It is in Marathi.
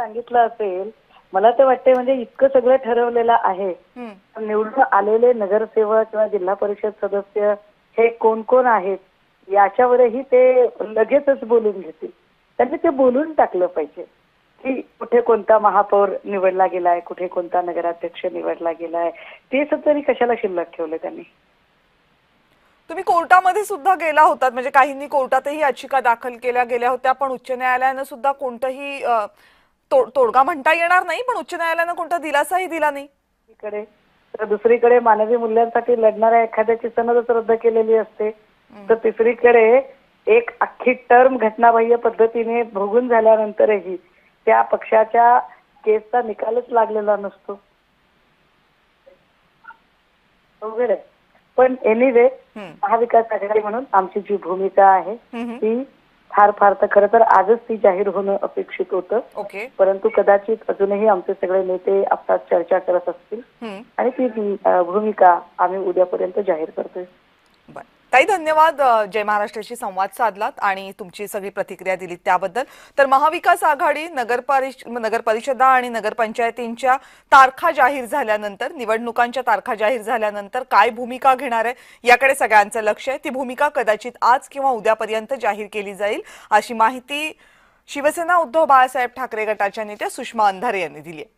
सांगितलं असेल, मला तर वाटतंय म्हणजे इतकं सगळं ठरवलेलं आहे. हं. निवडून आलेले नगरसेवक किंवा जिल्हा परिषद सदस्य हे कोण कोण आहेत याच्यावरही ते लगेचच बोलून घेतील. त्यांनी ते बोलून टाकलं पाहिजे की कुठे कोणता महापौर निवडला गेलाय, कुठे कोणता नगराध्यक्ष निवडला गेलाय. ते तरी कशाला शिल्लक ठेवले त्यांनी. तुम्ही कोर्टामध्ये सुद्धा गेला होतात, म्हणजे काहींनी कोर्टातही याचिका दाखल केल्या गेल्या होत्या, पण उच्च न्यायालयानं सुद्धा कोणतंही तोडगा म्हणता येणार नाही, पण उच्च न्यायालयानं कोणता दिलासाही दिला नाही. इकडे तर दुसरीकडे मानवी मूल्यांसाठी लढणाऱ्या एखाद्याची सनदच रद्द केलेली असते, तर तिसरीकडे एक अख्खी टर्म घटनाबाह्य पद्धतीने भोगून झाल्यानंतरही त्या पक्षाच्या केसचा निकालच लागलेला नसतो. अवघड आहे. पण एनिवे महाविकास आघाडी म्हणून आमची जी भूमिका आहे ती फार तर खरं तर आजच ती जाहीर होणं अपेक्षित होतं. ओके. परंतु कदाचित अजूनही आमचे सगळे नेते आता चर्चा करत असतील आणि ती भूमिका आम्ही उद्यापर्यंत जाहीर करतोय. बरं. ताई धन्यवाद, जय महाराष्ट्राशी संवाद साधलात आणि तुमची सगळी प्रतिक्रिया दिलीत त्याबद्दल. तर महाविकास आघाडी नगरपरिषदा आणि नगरपंचायतींच्या तारखा जाहीर झाल्यानंतर, निवडणुकांच्या तारखा जाहीर झाल्यानंतर काय भूमिका घेणार आहे याकडे सगळ्यांचं लक्ष आहे. ती भूमिका कदाचित आज किंवा उद्यापर्यंत जाहीर केली जाईल, अशी माहिती शिवसेना उद्धव बाळासाहेब ठाकरे गटाच्या नेत्या सुषमा अंधारे यांनी दिली आहे.